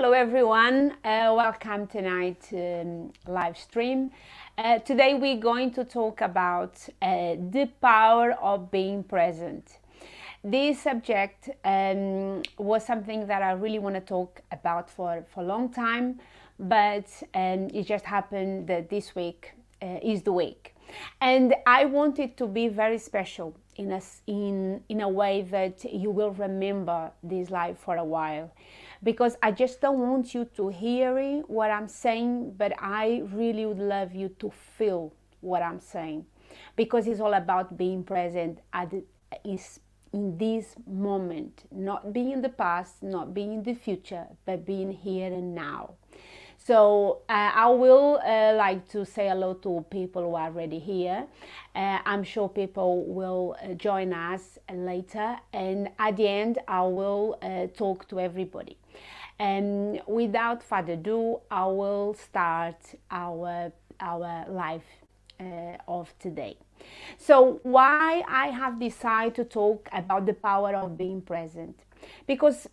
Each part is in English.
Hello everyone, welcome tonight live stream. Today we're going to talk about the power of being present. This subject was something that I really want to talk about for a long time, but it just happened that this week is the week. And I want it to be very special in a way that you will remember this live for a while, because I just don't want you to hear what I'm saying, but I really would love you to feel what I'm saying, because it's all about being present in this moment, not being in the past, not being in the future, but being here and now. So I will like to say hello to people who are already here. I'm sure people will join us later, and at the end I will talk to everybody. And without further ado, I will start our live of today. So why I have decided to talk about the power of being present? Because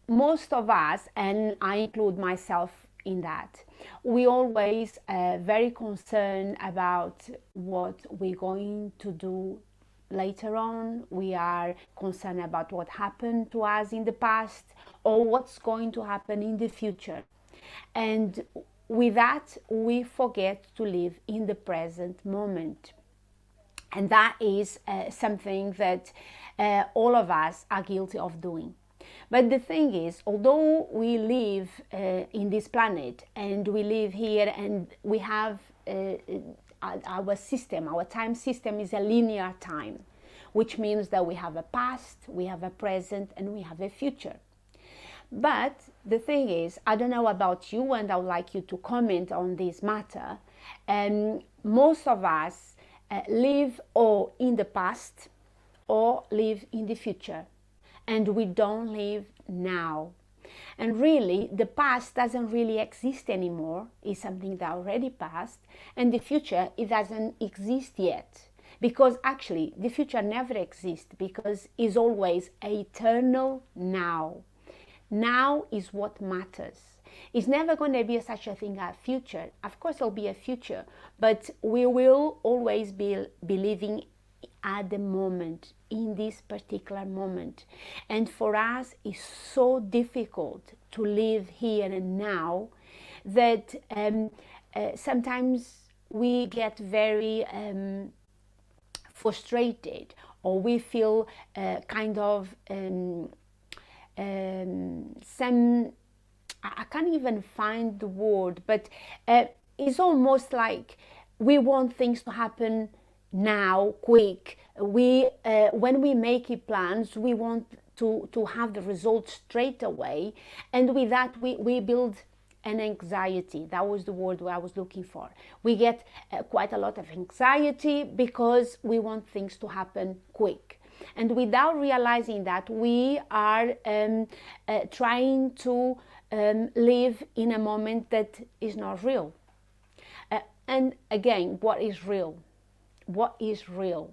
most of us, and I include myself in that, we always very concerned about what we're going to do later on. We are concerned about what happened to us in the past or what's going to happen in the future, and with that we forget to live in the present moment. And that is something that all of us are guilty of doing. But the thing is, although we live in this planet and we live here and we have our system, our time system is a linear time, which means that we have a past, we have a present, and we have a future. But the thing is, I don't know about you, and I would like you to comment on this matter. Most of us live or in the past or live in the future, and we don't live now. And really, the past doesn't really exist anymore. It's something that already passed, and the future, it doesn't exist yet, because actually the future never exists, because it's always eternal now. Now is what matters. It's never going to be such a thing as future. Of course there'll be a future, but we will always be living at the moment, in this particular moment. And for us it's so difficult to live here and now that sometimes we get very frustrated, or we feel kind of some, I can't even find the word, but it's almost like we want things to happen now, quick. When we make plans, we want to have the results straight away, and with that we build an anxiety. That was the word I was looking for. We get quite a lot of anxiety because we want things to happen quick. And without realizing that, we are trying to live in a moment that is not real. And again, what is real? What is real?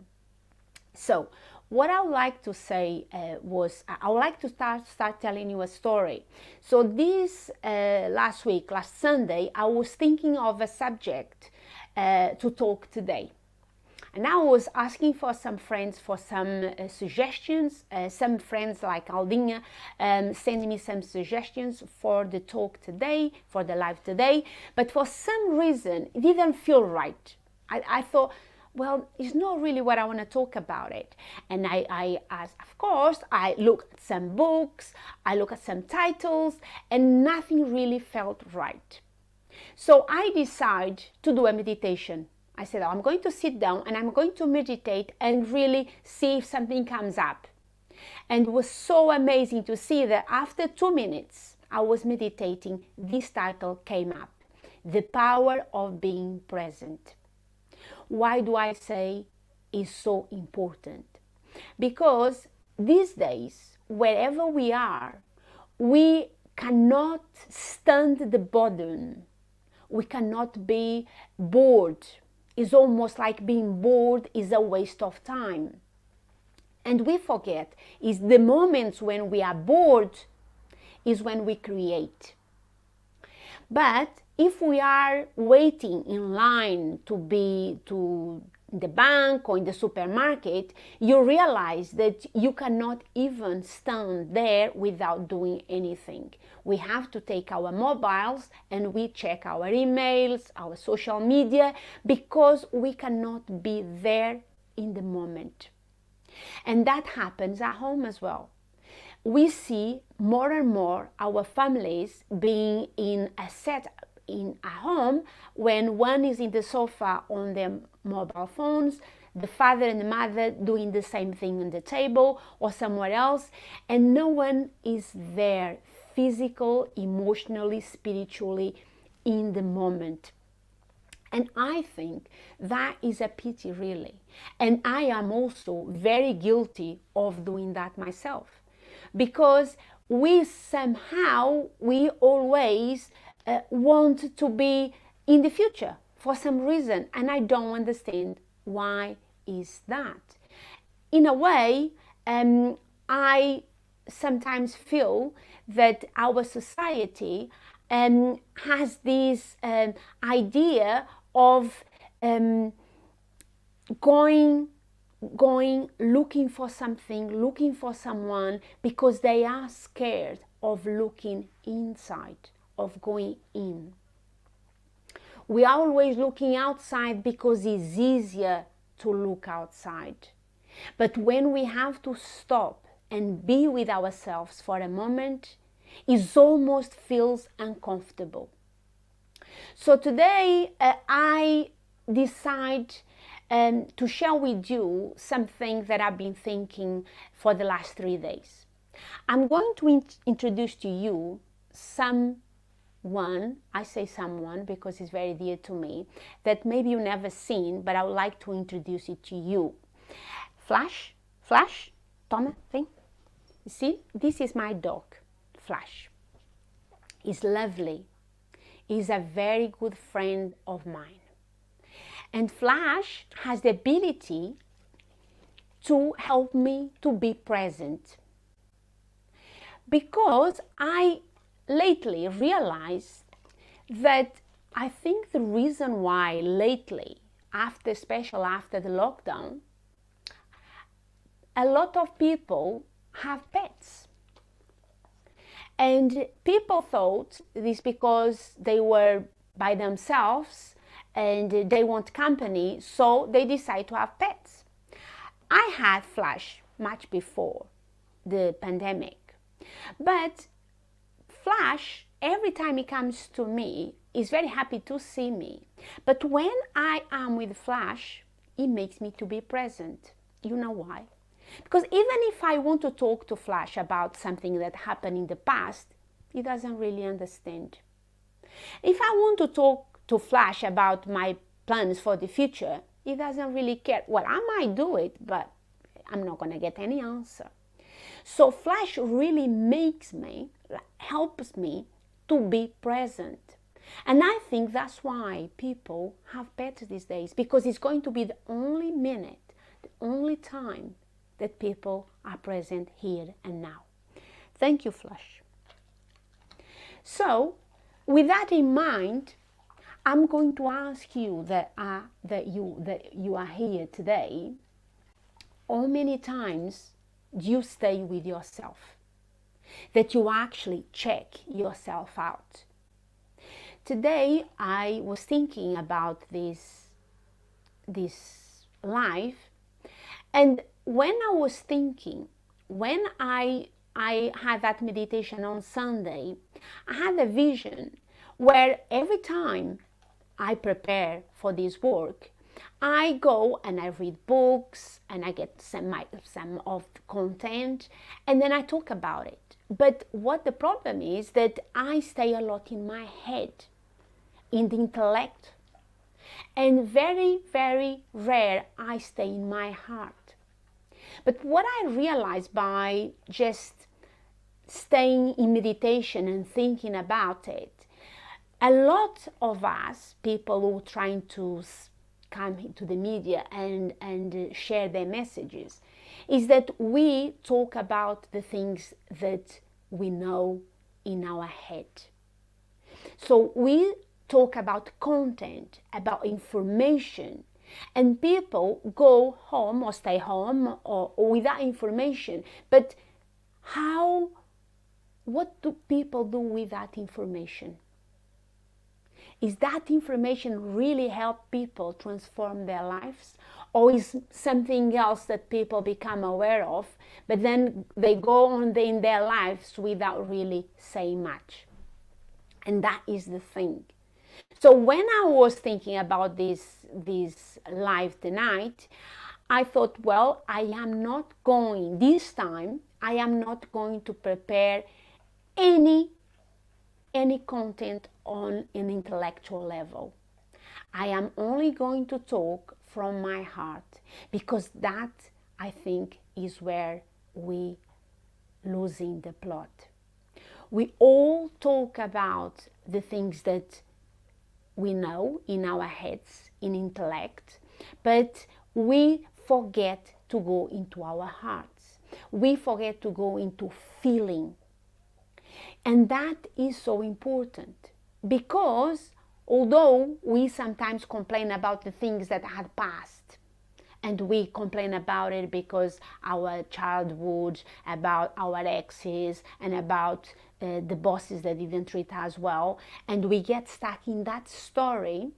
So what I would like to say was, I would like to start telling you a story. So this last Sunday, I was thinking of a subject to talk today. And I was asking for some friends for some suggestions. Some friends like Aldinha sent me some suggestions for the talk today, for the live today. But for some reason, it didn't feel right. I thought, well, it's not really what I want to talk about it. And of course, I look at some books, I look at some titles, and nothing really felt right. So I decided to do a meditation. I said, I'm going to sit down and I'm going to meditate and really see if something comes up. And it was so amazing to see that after 2 minutes I was meditating, this title came up: The Power of Being Present. Why do I say it's so important? Because these days, wherever we are, we cannot stand the boredom. We cannot be bored. It's almost like being bored is a waste of time. And we forget is the moments when we are bored is when we create. But if we are waiting in line to be to the bank or in the supermarket, you realize that you cannot even stand there without doing anything. We have to take our mobiles and we check our emails, our social media, because we cannot be there in the moment. And that happens at home as well. We see more and more our families being in a setup in a home when one is in the sofa on their mobile phones, the father and the mother doing the same thing on the table or somewhere else, and no one is there physical, emotionally, spiritually in the moment. And I think that is a pity, really. And I am also very guilty of doing that myself, because we always want to be in the future for some reason, and I don't understand why is that. In a way, I sometimes feel that our society has this idea of going looking for something, looking for someone, because they are scared of looking inside, of going in. We are always looking outside because it's easier to look outside. But when we have to stop and be with ourselves for a moment, it almost feels uncomfortable. So today I decide to share with you something that I've been thinking for the last 3 days. I'm going to introduce to you someone, I say someone because it's very dear to me, that maybe you've never seen, but I would like to introduce it to you. Flash, Toma, vem. You see, this is my dog, Flash. He's lovely. He's a very good friend of mine. And Flash has the ability to help me to be present. Because I lately realized that I think the reason why lately, especially after the lockdown, a lot of people have pets. And people thought this because they were by themselves and they want company, so they decide to have pets. I had Flash much before the pandemic, but Flash, every time he comes to me, is very happy to see me. But when I am with Flash, it makes me to be present. You know why? Because even if I want to talk to Flash about something that happened in the past, he doesn't really understand. If I want to talk to Flash about my plans for the future, he doesn't really care. Well, I might do it, but I'm not going to get any answer. So Flash really helps me to be present. And I think that's why people have pets these days, because it's going to be the only minute, the only time that people are present here and now. Thank you, Flash. So, with that in mind, I'm going to ask you that you are here today, how many times do you stay with yourself? That you actually check yourself out. Today I was thinking about this life, and when I was thinking, when I had that meditation on Sunday, I had a vision where every time I prepare for this work, I go and I read books and I get some of the content and then I talk about it. But what the problem is that I stay a lot in my head, in the intellect, and very, very rare I stay in my heart. But what I realized by just staying in meditation and thinking about it, a lot of us, people who are trying to come into the media and share their messages, is that we talk about the things that we know in our head. So we talk about content, about information, and people go home or stay home or without information. But what do people do with that information? Is that information really help people transform their lives? Or is something else that people become aware of, but then they go on in their lives without really saying much? And that is the thing. So when I was thinking about this live tonight, I thought, well, this time, I am not going to prepare any content on an intellectual level. I am only going to talk from my heart, because that, I think, is where we losing the plot. We all talk about the things that we know in our heads, in intellect, but we forget to go into our hearts. We forget to go into feeling. And that is so important, because although we sometimes complain about the things that had passed, and we complain about it because our childhood, about our exes, and about the bosses that didn't treat us well, and we get stuck in that story,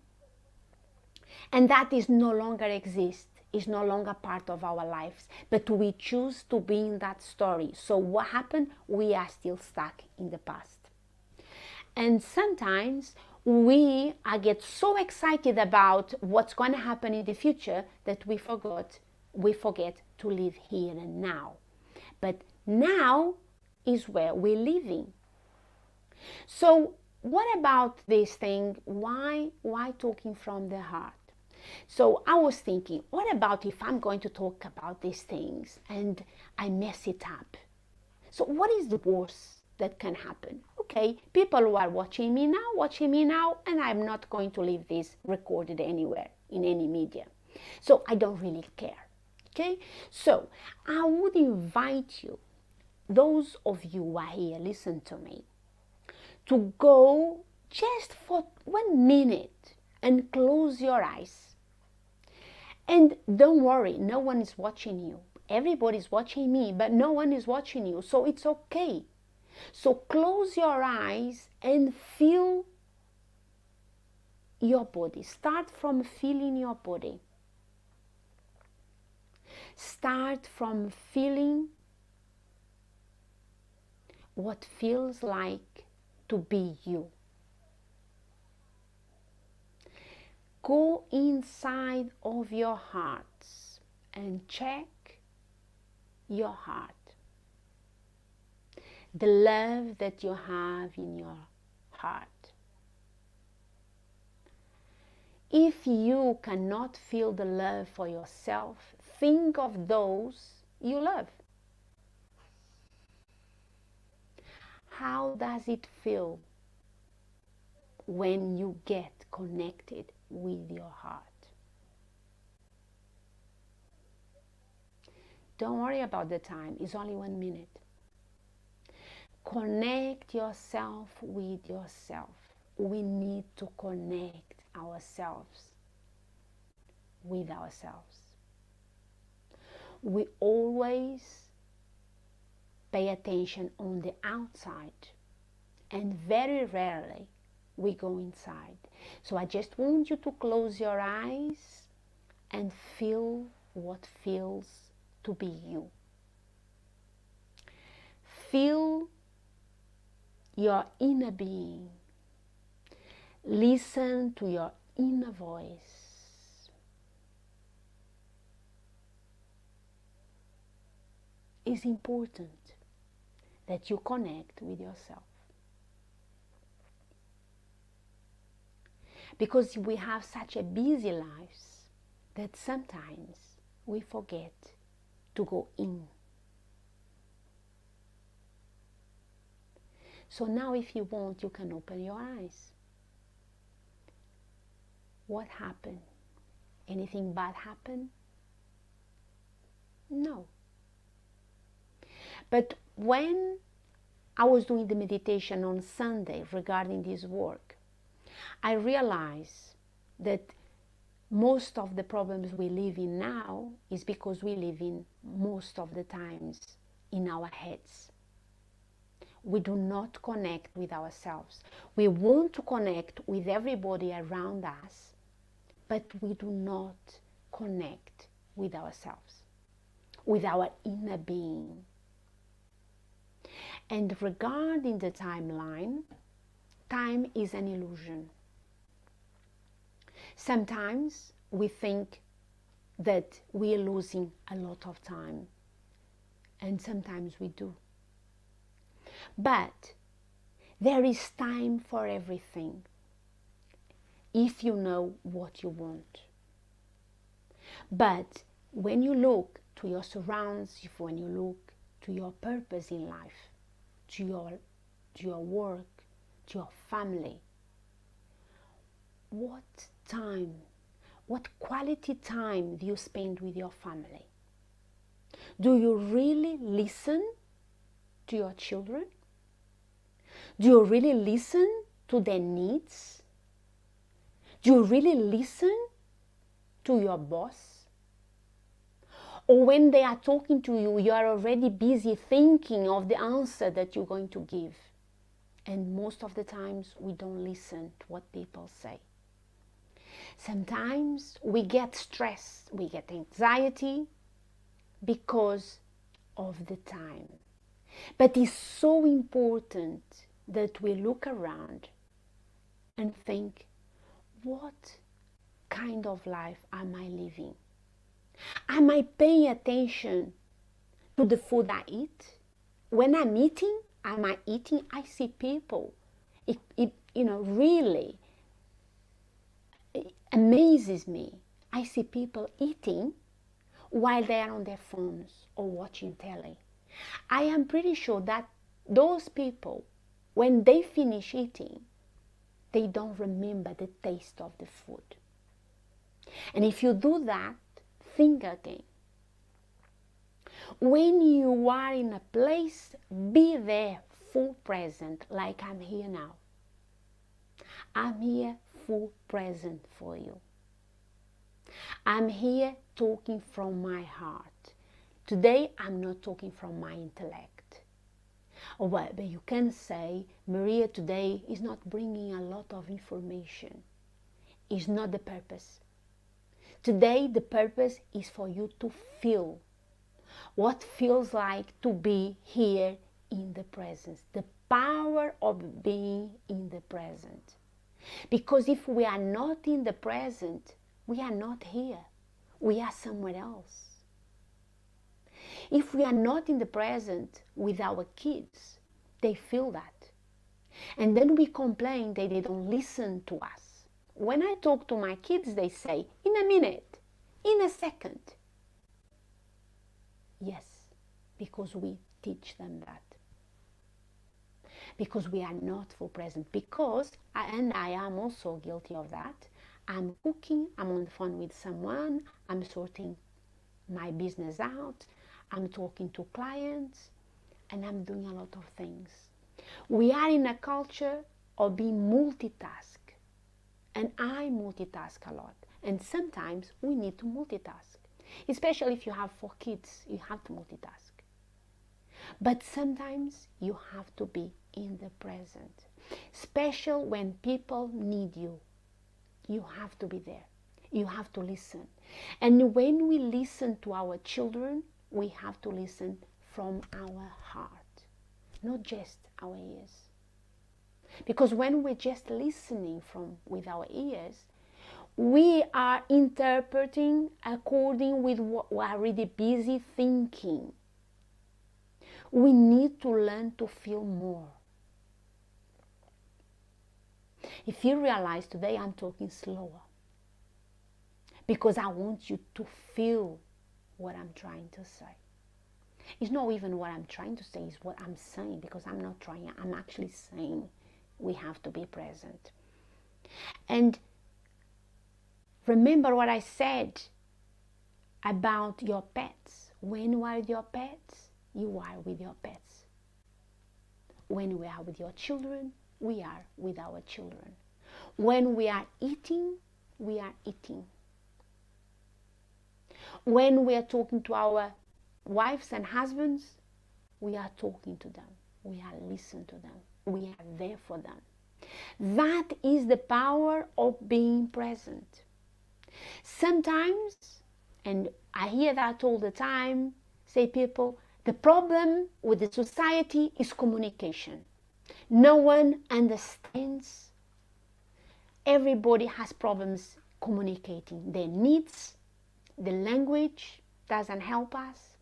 and that is no longer exist, is no longer part of our lives, but we choose to be in that story. So what happened? We are still stuck in the past. And sometimes we get so excited about what's going to happen in the future that we forget to live here and now. But now is where we're living. So what about this thing? Why talking from the heart? So I was thinking, what about if I'm going to talk about these things and I mess it up? So what is the worst that can happen? Okay, people who are watching me now, and I'm not going to leave this recorded anywhere in any media. So I don't really care. Okay, so I would invite you, those of you who are here, listen to me, to go just for 1 minute and close your eyes. And don't worry, no one is watching you. Everybody's watching me, but no one is watching you, so it's okay. So close your eyes and feel your body. Start from feeling your body. Start from feeling what feels like to be you. Go inside of your hearts and check your heart. The love that you have in your heart. If you cannot feel the love for yourself, think of those you love. How does it feel when you get connected with your heart? Don't worry about the time, it's only 1 minute. Connect yourself with yourself. We need to connect ourselves with ourselves. We always pay attention on the outside, and very rarely we go inside. So I just want you to close your eyes and feel what feels to be you. Feel your inner being. Listen to your inner voice. It's important that you connect with yourself. Because we have such a busy lives that sometimes we forget to go in. So now if you want, you can open your eyes. What happened? Anything bad happened? No. But when I was doing the meditation on Sunday regarding this work, I realized that most of the problems we live in now is because we live in most of the times in our heads. We do not connect with ourselves. We want to connect with everybody around us, but we do not connect with ourselves, with our inner being. And regarding the timeline, time is an illusion. Sometimes we think that we are losing a lot of time, and sometimes we do. But there is time for everything if you know what you want. But when you look to your surrounds, when you look to your purpose in life, to your work, to your family, what time, what quality time do you spend with your family? Do you really listen to your children? Do you really listen to their needs? Do you really listen to your boss? Or when they are talking to you, you are already busy thinking of the answer that you're going to give. And most of the times we don't listen to what people say. Sometimes we get stressed, we get anxiety because of the time. But it's so important that we look around and think, what kind of life am I living? Am I paying attention to the food I eat? When I'm eating, am I eating? I see people. It really amazes me. I see people eating while they are on their phones or watching telly. I am pretty sure that those people, when they finish eating, they don't remember the taste of the food. And if you do that, think again. When you are in a place, be there full present, like I'm here now. I'm here full present for you. I'm here talking from my heart. Today, I'm not talking from my intellect. But you can say, Maria today is not bringing a lot of information. It's not the purpose. Today, the purpose is for you to feel what feels like to be here in the presence. The power of being in the present. Because if we are not in the present, we are not here. We are somewhere else. If we are not in the present with our kids, they feel that. And then we complain that they don't listen to us. When I talk to my kids, they say, in a minute, in a second. Yes, because we teach them that. Because we are not full present. Because, and I am also guilty of that, I'm cooking, I'm on the phone with someone, I'm sorting my business out, I'm talking to clients, and I'm doing a lot of things. We are in a culture of being multitask, and I multitask a lot. And sometimes we need to multitask, especially if you have 4 kids, you have to multitask. But sometimes you have to be in the present, especially when people need you. You have to be there. You have to listen. And when we listen to our children, we have to listen from our heart, not just our ears. Because when we're just listening with our ears, we are interpreting according with what we are really busy thinking. We need to learn to feel more. If you realize today I'm talking slower, because I want you to feel what I'm trying to say. It's not even what I'm trying to say, it's what I'm saying, because I'm not trying, I'm actually saying we have to be present. And remember what I said about your pets. When you are with your pets, you are with your pets. When we are with your children, we are with our children. When we are eating, we are eating. When we are talking to our wives and husbands, we are talking to them. We are listening to them. We are there for them. That is the power of being present. Sometimes, and I hear that all the time, say people, the problem with the society is communication. No one understands. Everybody has problems communicating their needs. The language doesn't help us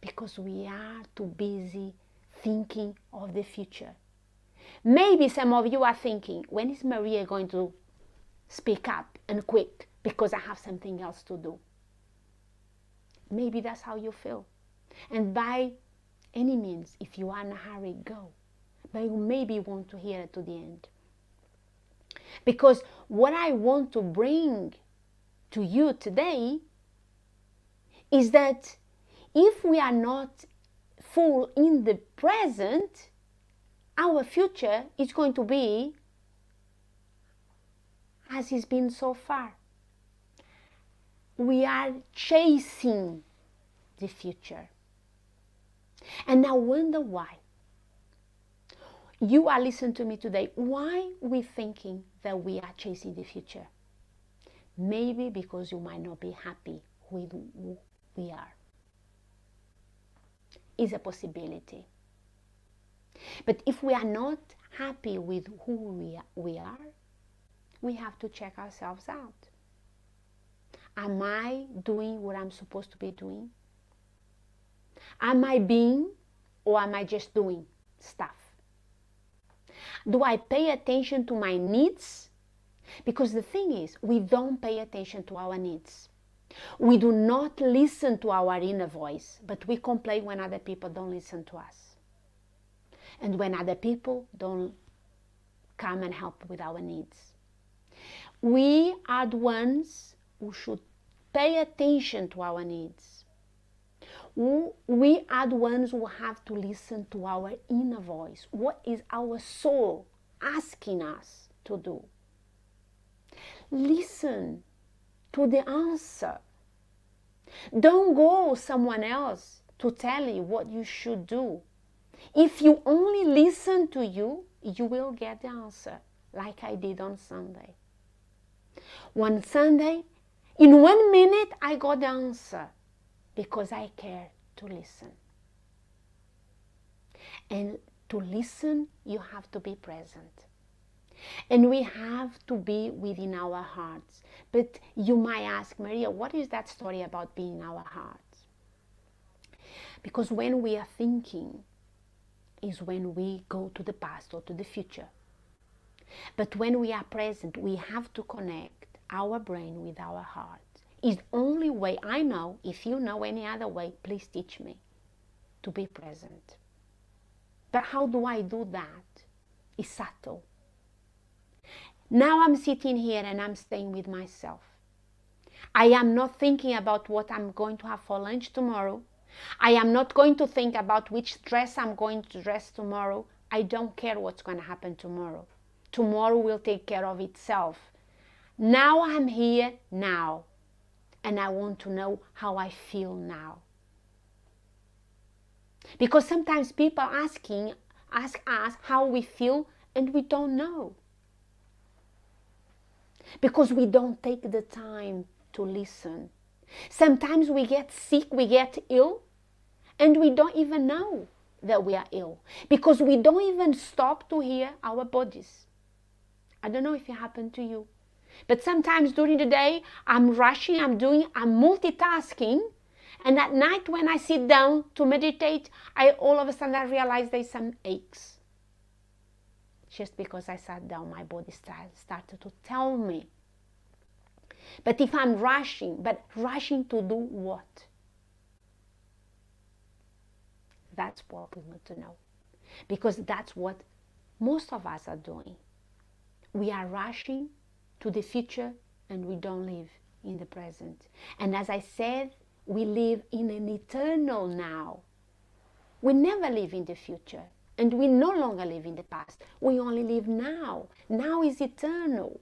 because we are too busy thinking of the future. Maybe some of you are thinking, when is Maria going to speak up and quit because I have something else to do? Maybe that's how you feel. And by any means, if you are in a hurry, go. But you maybe want to hear it to the end. Because what I want to bring to you today is that if we are not full in the present, our future is going to be as it's been so far. We are chasing the future. And I wonder why. You are listening to me today. Why we thinking that we are chasing the future? Maybe because you might not be happy with who we are. Is a possibility. But if we are not happy with who we are, we have to check ourselves out. Am I doing what I'm supposed to be doing? Am I being, or am I just doing stuff? Do I pay attention to my needs? Because the thing is, we don't pay attention to our needs. We do not listen to our inner voice, but we complain when other people don't listen to us. And when other people don't come and help with our needs. We are the ones who should pay attention to our needs. We are the ones who have to listen to our inner voice. What is our soul asking us to do? Listen to the answer. Don't go someone else to tell you what you should do. If you only listen to you, you will get the answer, like I did on Sunday. One Sunday, in 1 minute, I got the answer because I cared to listen. And to listen, you have to be present. And we have to be within our hearts. But you might ask, Maria, what is that story about being in our hearts? Because when we are thinking is when we go to the past or to the future. But when we are present, we have to connect our brain with our heart. It's the only way I know. If you know any other way, please teach me to be present. But how do I do that? It's subtle. Now I'm sitting here and I'm staying with myself. I am not thinking about what I'm going to have for lunch tomorrow. I am not going to think about which dress I'm going to dress tomorrow. I don't care what's going to happen tomorrow. Tomorrow will take care of itself. Now I'm here now. And I want to know how I feel now. Because sometimes people ask us how we feel and we don't know. Because we don't take the time to listen. Sometimes we get sick, we get ill, and we don't even know that we are ill. Because we don't even stop to hear our bodies. I don't know if it happened to you. But sometimes during the day, I'm rushing, I'm multitasking. And at night when I sit down to meditate, all of a sudden I realize there's some aches. Just because I sat down, my body started to tell me. But if I'm rushing to do what? That's what we want to know. Because that's what most of us are doing. We are rushing to the future and we don't live in the present. And as I said, we live in an eternal now. We never live in the future. And we no longer live in the past. We only live now. Now is eternal.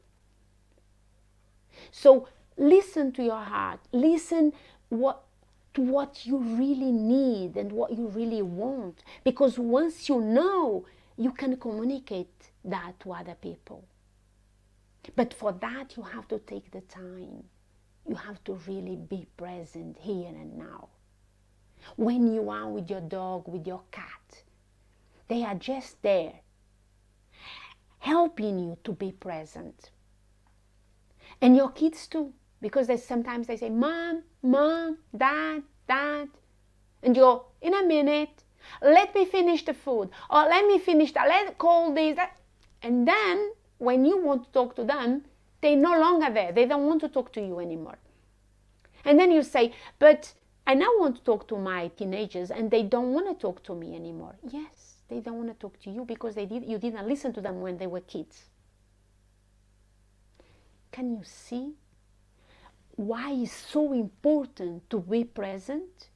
So listen to your heart. Listen to what you really need and what you really want. Because once you know, you can communicate that to other people. But for that, you have to take the time. You have to really be present here and now. When you are with your dog, with your cat, they are just there, helping you to be present. And your kids too, because sometimes they say, Mom, Mom, Dad, Dad. And you go, in a minute, let me finish the food, or let me finish that, let's call this, that. And then, when you want to talk to them, they're no longer there. They don't want to talk to you anymore. And then you say, but I now want to talk to my teenagers, and they don't want to talk to me anymore. Yes, they don't want to talk to you because you didn't listen to them when they were kids. Can you see why it's so important to be present?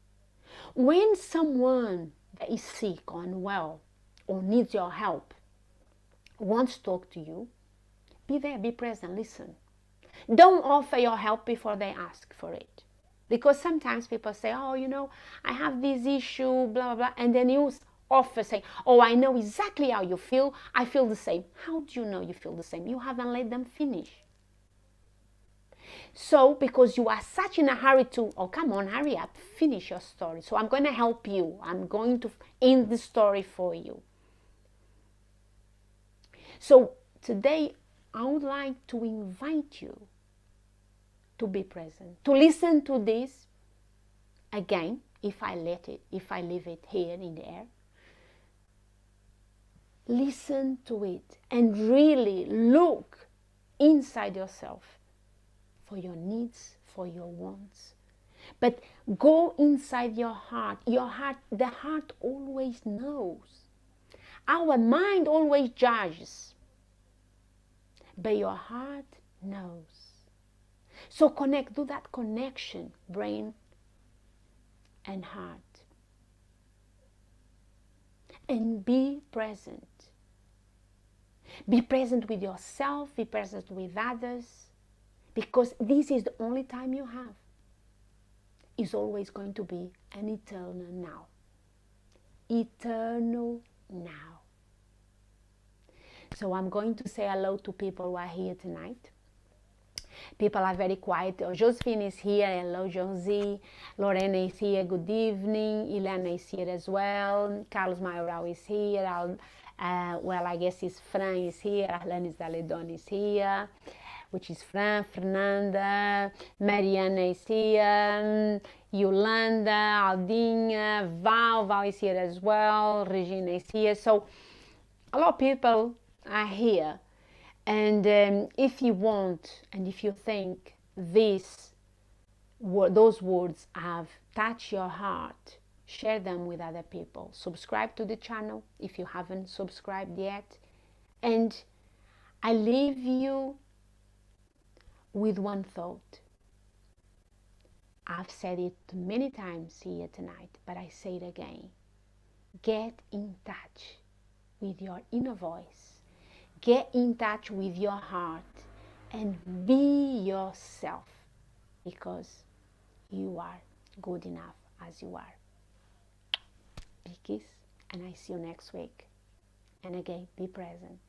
When someone that is sick or unwell or needs your help wants to talk to you, be there, be present, listen. Don't offer your help before they ask for it. Because sometimes people say, oh, I have this issue, blah, blah, blah. And then you offer saying, oh, I know exactly how you feel. I feel the same. How do you know you feel the same? You haven't let them finish. So, because you are such in a hurry to, oh, come on, hurry up, finish your story. So I'm going to help you. I'm going to end the story for you. So today, I would like to invite you to be present, to listen to this again, if I leave it here in the air. Listen to it and really look inside yourself for your needs, for your wants. But go inside your heart. The heart always knows. Our mind always judges, but your heart knows. So do that connection, brain and heart. And be present. Be present with yourself, be present with others, because this is the only time you have. It's always going to be an eternal now. Eternal now. So I'm going to say hello to people who are here tonight. People are very quiet. Josephine is here. Hello, Josie. Lorena is here. Good evening. Ilana is here as well. Carlos Maioral is here. Well, I guess Fran is here. Alanis Daledon is here, which is Fran. Fernanda. Mariana is here. Yolanda, Aldinha, Val is here as well. Regina is here. So a lot of people are here. And if you want, and if you think those words have touched your heart, share them with other people. Subscribe to the channel if you haven't subscribed yet. And I leave you with one thought. I've said it many times here tonight, but I say it again. Get in touch with your inner voice. Get in touch with your heart and be yourself, because you are good enough as you are. Big kiss, and I see you next week. And again, be present.